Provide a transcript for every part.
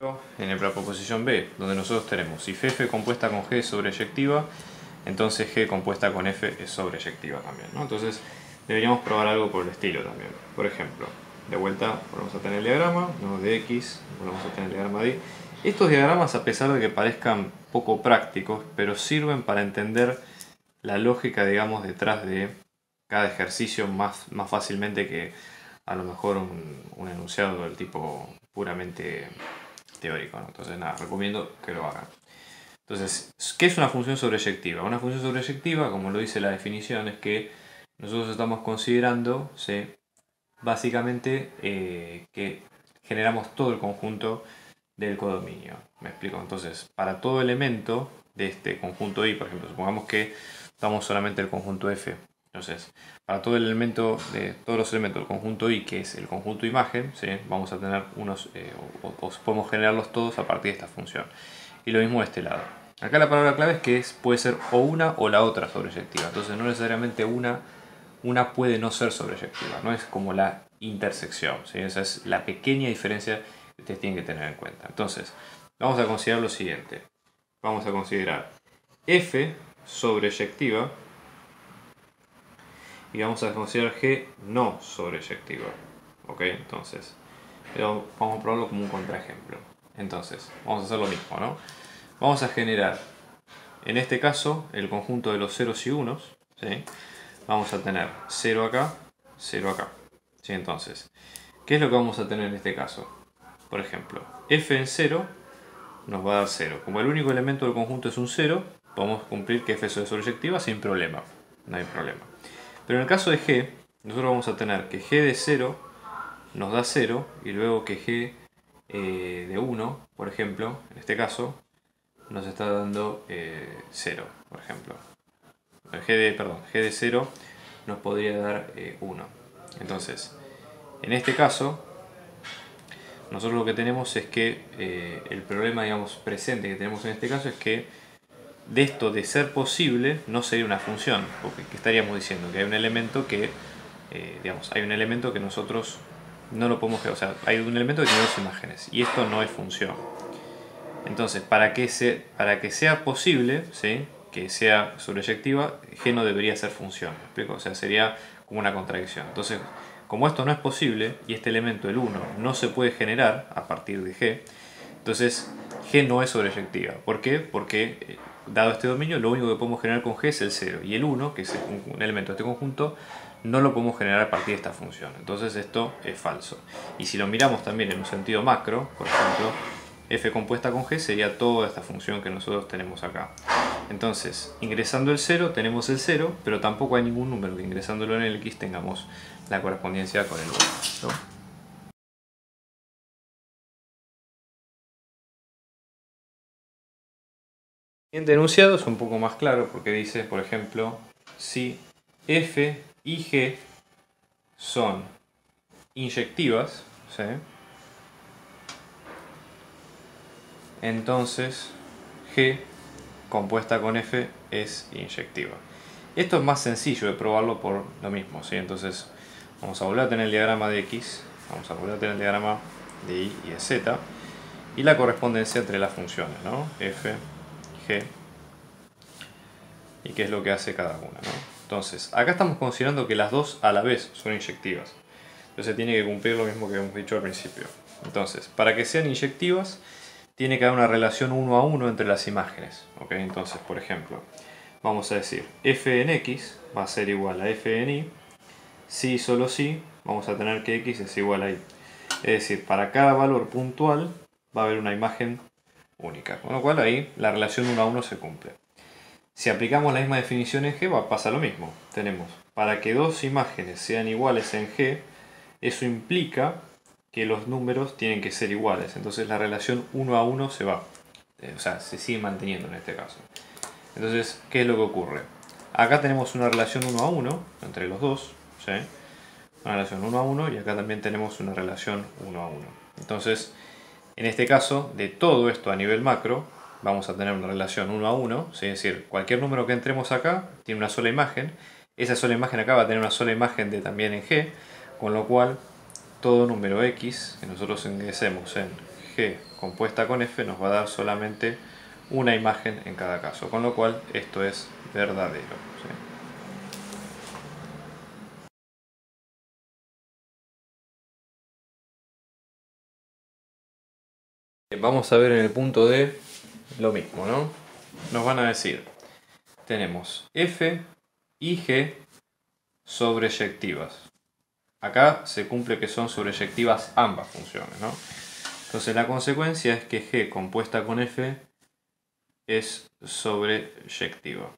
En la proposición B, donde nosotros tenemos si f compuesta con g es sobreyectiva, entonces g compuesta con f es sobreyectiva también, ¿no? Entonces deberíamos probar algo por el estilo también. Por ejemplo, de vuelta volvemos a tener el diagrama, ¿no? De x, volvemos a tener el diagrama de y. Estos diagramas, a pesar de que parezcan poco prácticos, pero sirven para entender la lógica, digamos, detrás de cada ejercicio más fácilmente que a lo mejor un enunciado del tipo puramente teórico, ¿no? Entonces nada, recomiendo que lo hagan. Entonces, ¿qué es una función sobreyectiva? Una función sobreyectiva, como lo dice la definición, es que nosotros estamos considerando, ¿sí?, básicamente que generamos todo el conjunto del codominio. ¿Me explico? Entonces, para todo elemento de este conjunto I, por ejemplo, supongamos que damos solamente el conjunto F. Entonces, para todo el elemento de todos los elementos del conjunto I, que es el conjunto imagen, ¿sí?, vamos a tener unos, o podemos generarlos todos a partir de esta función. Y lo mismo de este lado. Acá la palabra clave es que puede ser o una o la otra sobreyectiva. Entonces, no necesariamente una puede no ser sobreyectiva. No es como la intersección, ¿sí? Esa es la pequeña diferencia que ustedes tienen que tener en cuenta. Entonces, vamos a considerar lo siguiente. Vamos a considerar F sobreyectiva y vamos a considerar G no sobreyectiva. ¿Ok? Entonces, pero vamos a probarlo como un contraejemplo. Entonces, vamos a hacer lo mismo, ¿no? Vamos a generar, en este caso, el conjunto de los ceros y unos, ¿sí? Vamos a tener 0 acá, 0 acá. ¿Sí? Entonces, ¿qué es lo que vamos a tener en este caso? Por ejemplo, f en 0 nos va a dar 0. Como el único elemento del conjunto es un 0, podemos cumplir que f es sobreyectiva sin problema. No hay problema. Pero en el caso de g, nosotros vamos a tener que g de 0 nos da 0 y luego que g de 1, por ejemplo, en este caso, nos está dando 0, por ejemplo. G de 0 nos podría dar 1. Entonces, en este caso, nosotros lo que tenemos es que el problema, digamos, presente que tenemos en este caso es que de esto de ser posible no sería una función, porque ¿qué estaríamos diciendo? Que hay un elemento que, hay un elemento que nosotros no lo podemos, o sea, hay un elemento que tiene dos imágenes y esto no es función. Entonces, para que sea posible, ¿sí?, que sea sobreyectiva, g no debería ser función, ¿me explico? O sea, sería como una contradicción. Entonces, como esto no es posible y este elemento, el 1, no se puede generar a partir de g, entonces g no es sobreyectiva. ¿Por qué? Porque dado este dominio, lo único que podemos generar con g es el 0 y el 1, que es un elemento de este conjunto, no lo podemos generar a partir de esta función. Entonces esto es falso. Y si lo miramos también en un sentido macro, por ejemplo, f compuesta con g sería toda esta función que nosotros tenemos acá. Entonces, ingresando el 0 tenemos el 0, pero tampoco hay ningún número que ingresándolo en el x tengamos la correspondencia con el 1, ¿no? El siguiente enunciado es un poco más claro porque dice, por ejemplo, si f y g son inyectivas, ¿sí?, entonces g compuesta con f es inyectiva. Esto es más sencillo de probarlo por lo mismo, ¿sí? Entonces vamos a volver a tener el diagrama de x, vamos a volver a tener el diagrama de y y de z y la correspondencia entre las funciones, ¿no? F, g y qué es lo que hace cada una, ¿no? Entonces, acá estamos considerando que las dos a la vez son inyectivas. Entonces tiene que cumplir lo mismo que hemos dicho al principio. Entonces, para que sean inyectivas, tiene que haber una relación 1 a 1 entre las imágenes. ¿Ok? Entonces, por ejemplo, vamos a decir f en x va a ser igual a f en y, si y solo si vamos a tener que x es igual a y. Es decir, para cada valor puntual va a haber una imagen única. Con lo cual ahí la relación 1 a 1 se cumple. Si aplicamos la misma definición en G, va a pasar lo mismo. Tenemos, para que dos imágenes sean iguales en G, eso implica que los números tienen que ser iguales. Entonces la relación 1 a 1 se va. O sea, se sigue manteniendo en este caso. Entonces, ¿qué es lo que ocurre? Acá tenemos una relación 1 a 1 entre los dos, ¿sí? Una relación 1 a 1 y acá también tenemos una relación 1 a 1. Entonces, en este caso, de todo esto a nivel macro, vamos a tener una relación 1 a 1, ¿sí? Es decir, cualquier número que entremos acá tiene una sola imagen, esa sola imagen acá va a tener una sola imagen también en G, con lo cual todo número x que nosotros ingresemos en G compuesta con F nos va a dar solamente una imagen en cada caso, con lo cual esto es verdadero, ¿sí? Vamos a ver en el punto D lo mismo, ¿no? Nos van a decir, tenemos F y G sobreyectivas. Acá se cumple que son sobreyectivas ambas funciones, ¿no? Entonces la consecuencia es que G compuesta con F es sobreyectiva,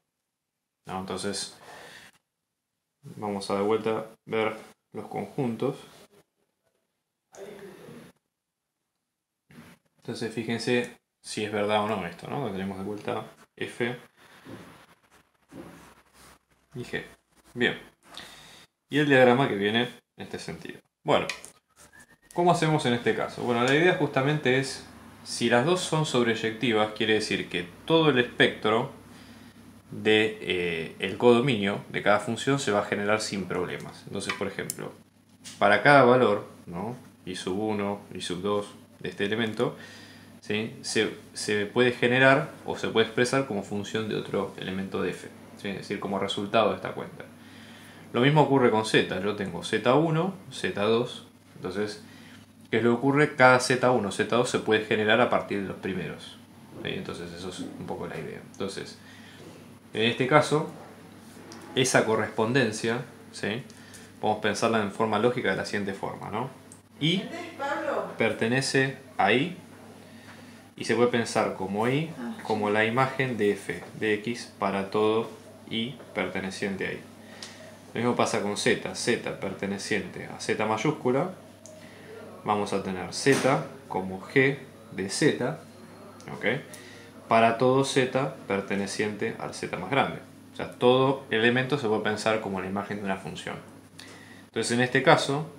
¿no? Entonces vamos a de vuelta ver los conjuntos. Entonces fíjense si es verdad o no esto, ¿no? Tenemos de vuelta F y G. Bien. Y el diagrama que viene en este sentido. Bueno, ¿cómo hacemos en este caso? Bueno, la idea justamente es, si las dos son sobreyectivas, quiere decir que todo el espectro de el codominio de cada función se va a generar sin problemas. Entonces, por ejemplo, para cada valor, ¿no? I sub 1, I sub 2 de este elemento, ¿sí? se puede generar o se puede expresar como función de otro elemento de f, ¿sí? Es decir, como resultado de esta cuenta. Lo mismo ocurre con z, yo tengo z1, z2, entonces, ¿qué es lo que ocurre? Cada z1, z2 se puede generar a partir de los primeros, ¿sí? Entonces eso es un poco la idea. Entonces, en este caso, esa correspondencia, ¿sí? Podemos pensarla en forma lógica de la siguiente forma, ¿no? I pertenece a I y se puede pensar como I como la imagen de f de x para todo I perteneciente a I. Lo mismo pasa con z, z perteneciente a z mayúscula, vamos a tener z como g de z, ¿ok? Para todo z perteneciente al z más grande. O sea, todo elemento se puede pensar como la imagen de una función. Entonces, en este caso,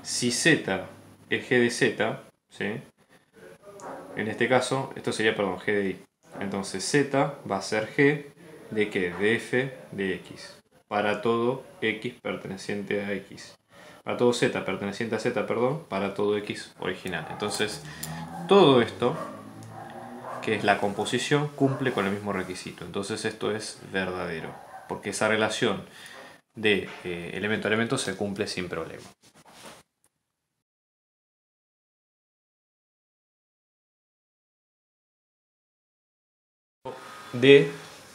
si z es g de z, ¿sí? En este caso, esto sería, perdón, g de i. Entonces, z va a ser g de ¿qué? De f de x. Para todo x perteneciente a x. Para todo z perteneciente a z, perdón, para todo x original. Entonces, todo esto, que es la composición, cumple con el mismo requisito. Entonces, esto es verdadero. Porque esa relación de elemento a elemento se cumple sin problema.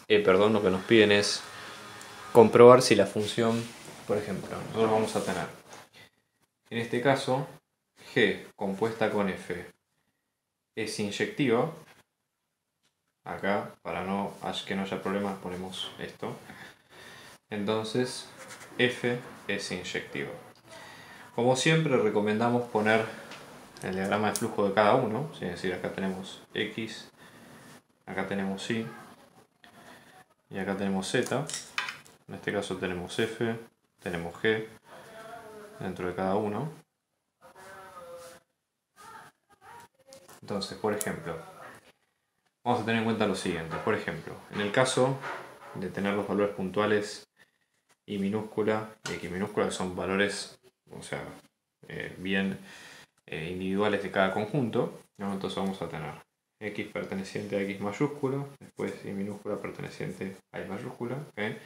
Perdón, lo que nos piden es comprobar si la función, por ejemplo, nosotros vamos a tener, en este caso, g compuesta con f es inyectiva. Acá, para que no haya problemas, ponemos esto. Entonces, f es inyectiva. Como siempre, recomendamos poner el diagrama de flujo de cada uno, es decir, acá tenemos x, acá tenemos y acá tenemos z. En este caso tenemos f, tenemos g dentro de cada uno. Entonces, por ejemplo, vamos a tener en cuenta lo siguiente. Por ejemplo, en el caso de tener los valores puntuales I minúscula y X minúscula, que son valores, o sea, bien individuales de cada conjunto, ¿no? Entonces vamos a tener X perteneciente a X mayúscula, después I minúscula perteneciente a Y mayúscula, ¿okay?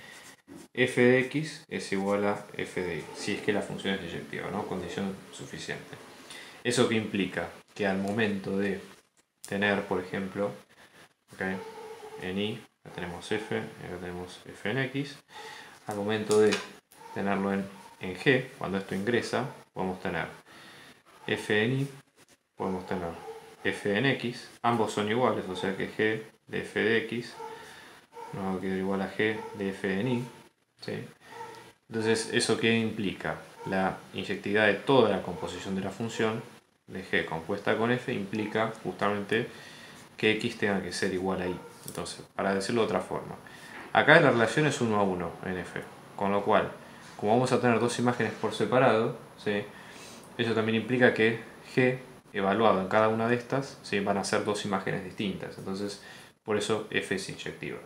F de X es igual a F de Y, si es que la función es inyectiva, ¿no? Condición suficiente. ¿Eso qué implica? Que al momento de tener, por ejemplo, ¿okay? En I, acá tenemos F, acá tenemos F en X, al momento de tenerlo en G, cuando esto ingresa, podemos tener F en Y, podemos tener F en X, ambos son iguales, o sea que G de F de X nos va a quedar igual a G de F en Y, ¿sí? Entonces, ¿eso qué implica? La inyectividad de toda la composición de la función de G compuesta con F implica justamente que X tenga que ser igual a Y. Entonces, para decirlo de otra forma, acá la relación es 1 a 1 en F, con lo cual, como vamos a tener dos imágenes por separado, ¿sí? Eso también implica que G evaluado en cada una de estas, ¿sí? Van a ser dos imágenes distintas. Entonces, por eso F es inyectiva.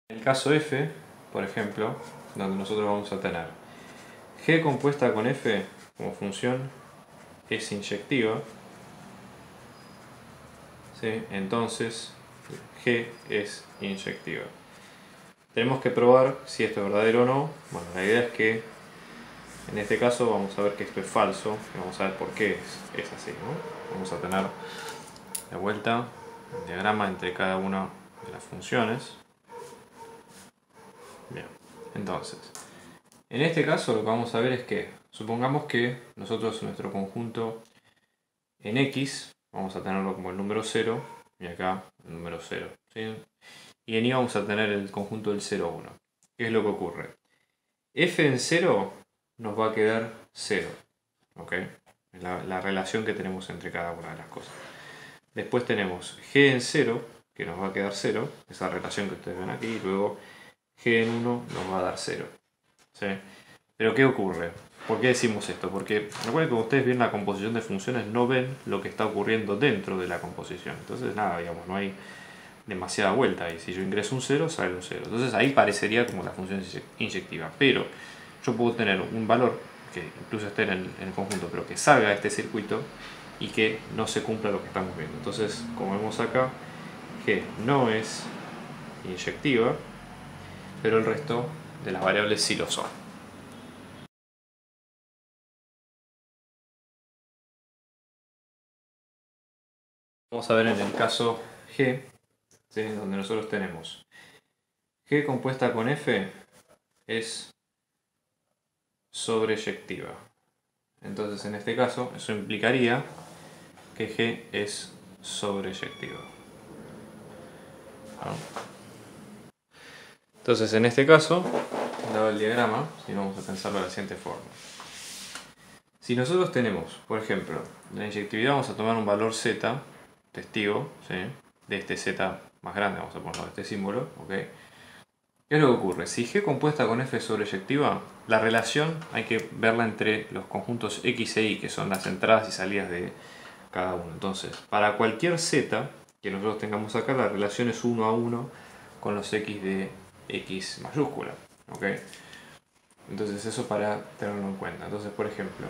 En el caso F, por ejemplo, donde nosotros vamos a tener G compuesta con F como función es inyectiva, ¿sí? Entonces G es inyectiva. Tenemos que probar si esto es verdadero o no. Bueno, la idea es que en este caso vamos a ver que esto es falso y vamos a ver por qué es así, ¿no? Vamos a tener de vuelta el diagrama entre cada una de las funciones. Bien, entonces en este caso lo que vamos a ver es que supongamos que nosotros nuestro conjunto en X vamos a tenerlo como el número 0 y acá el número 0, ¿sí? Y en Y vamos a tener el conjunto del 0, 1. ¿Qué es lo que ocurre? F en 0 nos va a quedar 0, ¿ok? La relación que tenemos entre cada una de las cosas. Después tenemos G en 0, que nos va a quedar 0, esa relación que ustedes ven aquí, y luego G en 1 nos va a dar 0, ¿sí? Pero ¿qué ocurre? ¿Por qué decimos esto? Porque recuerden que cuando ustedes ven la composición de funciones no ven lo que está ocurriendo dentro de la composición. Entonces nada, digamos, no hay demasiada vuelta y si yo ingreso un 0 sale un 0, entonces ahí parecería como la función inyectiva, pero yo puedo tener un valor que incluso esté en el conjunto pero que salga de este circuito y que no se cumpla lo que estamos viendo. Entonces, como vemos acá, G no es inyectiva, pero el resto de las variables sí lo son. Vamos a ver en el caso G, ¿sí? Donde nosotros tenemos G compuesta con F es sobreyectiva. Entonces en este caso eso implicaría que G es sobreyectiva. Entonces en este caso, dado el diagrama, si vamos a pensarlo de la siguiente forma. Si nosotros tenemos, por ejemplo, la inyectividad, vamos a tomar un valor z, testigo, ¿sí? De este z más grande, vamos a ponerlo de este símbolo, ¿ok? ¿Qué es lo que ocurre? Si G compuesta con F sobreyectiva, la relación hay que verla entre los conjuntos X e Y, que son las entradas y salidas de cada uno. Entonces, para cualquier Z que nosotros tengamos acá, la relación es 1 a 1 con los X de X mayúscula, ¿ok? Entonces eso para tenerlo en cuenta. Entonces, por ejemplo,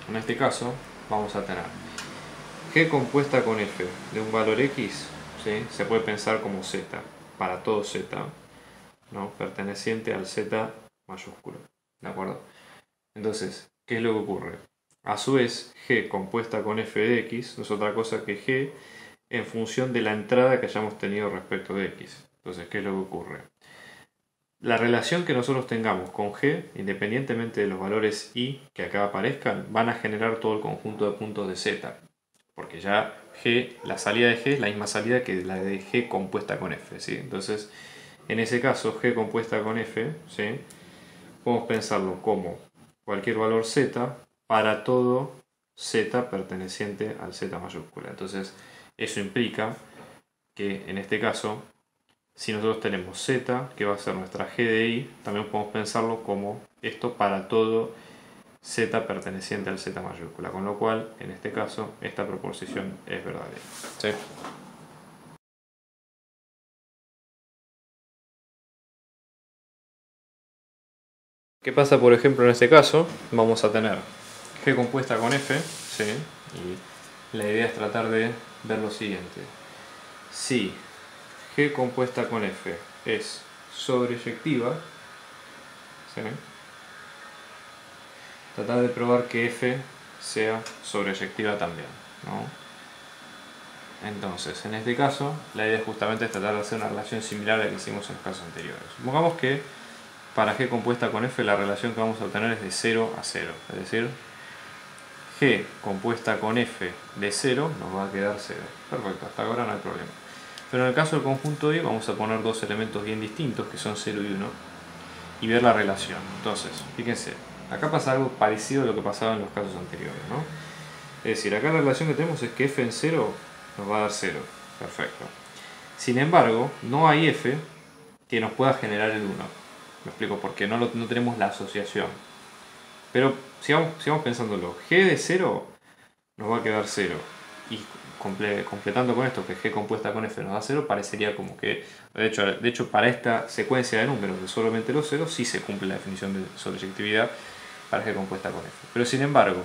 en este caso vamos a tener G compuesta con F de un valor X, ¿sí? Se puede pensar como Z, para todo Z, ¿no? Perteneciente al Z mayúsculo, ¿de acuerdo? Entonces, ¿qué es lo que ocurre? A su vez, G compuesta con F de X no es otra cosa que G en función de la entrada que hayamos tenido respecto de X. Entonces, ¿qué es lo que ocurre? La relación que nosotros tengamos con G, independientemente de los valores Y que acá aparezcan, van a generar todo el conjunto de puntos de Z. Porque ya G, la salida de G es la misma salida que la de G compuesta con F, ¿sí? Entonces, en ese caso, G compuesta con F, ¿sí? Podemos pensarlo como cualquier valor Z para todo Z perteneciente al Z mayúscula. Entonces, eso implica que en este caso, si nosotros tenemos Z, que va a ser nuestra G de I, también podemos pensarlo como esto para todo Z perteneciente al Z mayúscula. Con lo cual, en este caso, esta proposición es verdadera, ¿sí? ¿Qué pasa, por ejemplo, en este caso? Vamos a tener G compuesta con F, ¿sí? Y la idea es tratar de ver lo siguiente. Si G compuesta con F es sobreyectiva, ¿sí? Tratar de probar que F sea sobreyectiva también, ¿no? Entonces, en este caso, la idea justamente es tratar de hacer una relación similar a la que hicimos en los casos anteriores. Supongamos que para G compuesta con F la relación que vamos a obtener es de 0 a 0. Es decir, G compuesta con F de 0 nos va a quedar 0. Perfecto, hasta ahora no hay problema. Pero en el caso del conjunto Y vamos a poner dos elementos bien distintos que son 0 y 1 y ver la relación. Entonces, fíjense, acá pasa algo parecido a lo que pasaba en los casos anteriores, ¿no? Es decir, acá la relación que tenemos es que F en 0 nos va a dar 0. Perfecto. Sin embargo, no hay F que nos pueda generar el 1. Me explico, porque no tenemos la asociación. Pero sigamos pensándolo. G de 0 nos va a quedar 0. Y completando con esto que G compuesta con F nos da 0, parecería como que, de hecho para esta secuencia de números de solamente los ceros, sí se cumple la definición de sobreyectividad para G compuesta con F. Pero sin embargo,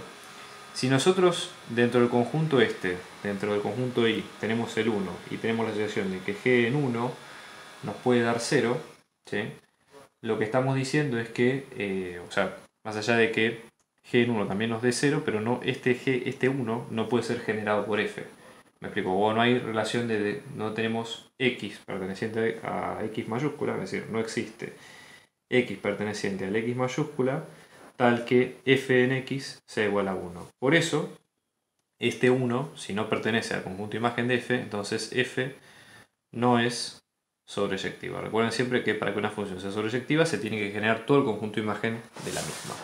si nosotros dentro del conjunto dentro del conjunto I, tenemos el 1 y tenemos la asociación de que G en 1 nos puede dar 0, ¿sí? Lo que estamos diciendo es que, o sea, más allá de que G en 1 también nos dé 0, pero no, este 1 no puede ser generado por F. Me explico, o no hay relación no tenemos X perteneciente a X mayúscula, es decir, no existe X perteneciente al X mayúscula tal que F en X sea igual a 1. Por eso, este 1, si no pertenece al conjunto imagen de F, entonces F no es sobreyectiva. Recuerden siempre que para que una función sea sobreyectiva se tiene que generar todo el conjunto imagen de la misma.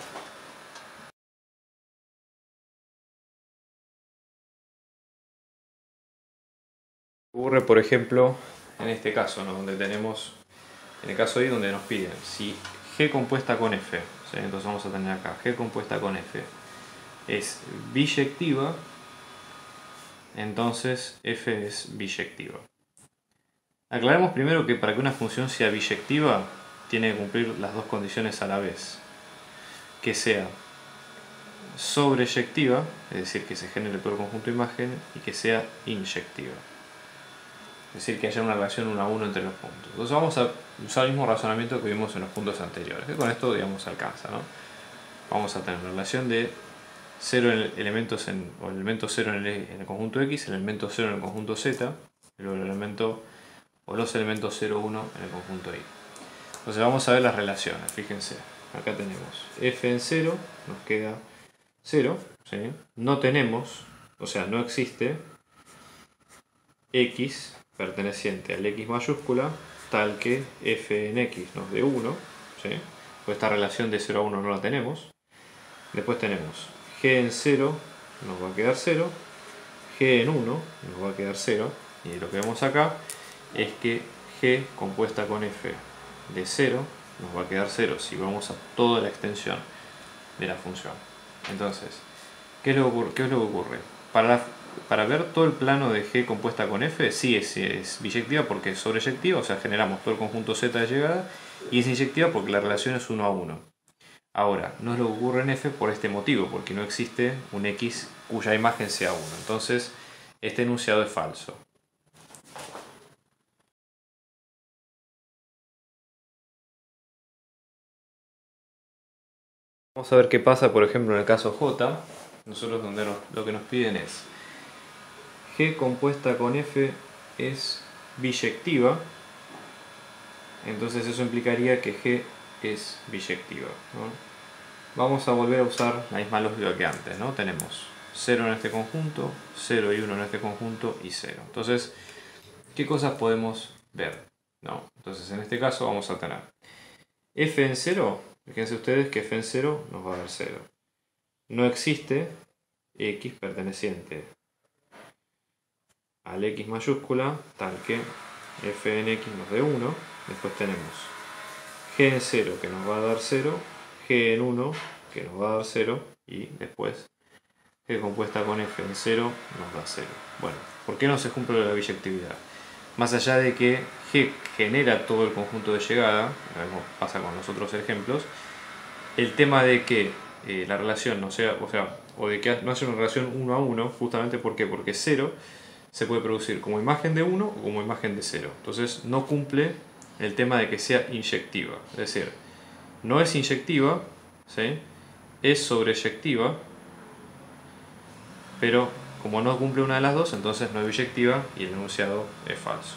Ocurre, por ejemplo, en este caso, ¿no? Donde tenemos, en el caso I, donde nos piden si G compuesta con F, ¿sí? Entonces vamos a tener acá G compuesta con F es biyectiva, entonces F es biyectiva. Aclaremos primero que para que una función sea biyectiva tiene que cumplir las dos condiciones a la vez. Que sea sobreyectiva, es decir, que se genere todo el conjunto de imagen, y que sea inyectiva. Es decir, que haya una relación 1 a 1 entre los puntos. Entonces vamos a usar el mismo razonamiento que vimos en los puntos anteriores, que con esto, digamos, alcanza, ¿no? Vamos a tener una relación de 0 elementos o elemento 0 en el conjunto X, el elemento 0 en el conjunto Z, y luego los elementos 0, 1 en el conjunto Y. Entonces vamos a ver las relaciones, fíjense. Acá tenemos F en 0, nos queda 0, ¿sí? No tenemos, o sea, no existe X perteneciente al X mayúscula tal que F en X nos dé 1, ¿sí? Pues esta relación de 0 a 1 no la tenemos. Después tenemos G en 0 nos va a quedar 0, G en 1 nos va a quedar 0, y lo que vemos acá es que G compuesta con F de 0 nos va a quedar 0 si vamos a toda la extensión de la función. Entonces, ¿qué es lo que ocurre? Para ver todo el plano de G compuesta con F, sí es biyectiva porque es sobreyectiva, o sea, generamos todo el conjunto Z de llegada, y es inyectiva porque la relación es 1 a 1. Ahora, no es lo que ocurre en F por este motivo, porque no existe un X cuya imagen sea 1. Entonces, este enunciado es falso. Vamos a ver qué pasa, por ejemplo, en el caso J. Nosotros lo que nos piden es G compuesta con F es biyectiva. Entonces eso implicaría que G es biyectiva, ¿no? Vamos a volver a usar la misma lógica que antes, ¿no? Tenemos 0 en este conjunto, 0 y 1 en este conjunto y 0. Entonces, ¿qué cosas podemos ver? ¿No? Entonces, en este caso vamos a tener F en 0. Fíjense ustedes que F en 0 nos va a dar 0. No existe X perteneciente al X mayúscula tal que F en X nos dé 1. Después tenemos G en 0 que nos va a dar 0, G en 1 que nos va a dar 0, y después G compuesta con F en 0 nos da 0. Bueno, ¿por qué no se cumple la biyectividad? Más allá de que G genera todo el conjunto de llegada, como pasa con los otros ejemplos, el tema de que la relación no sea, o de que no haya una relación 1 a 1, justamente ¿por qué? Porque 0 se puede producir como imagen de 1 o como imagen de 0. Entonces no cumple el tema de que sea inyectiva. Es decir, no es inyectiva, ¿sí? Es sobreyectiva, pero como no cumple una de las dos, entonces no es biyectiva y el enunciado es falso.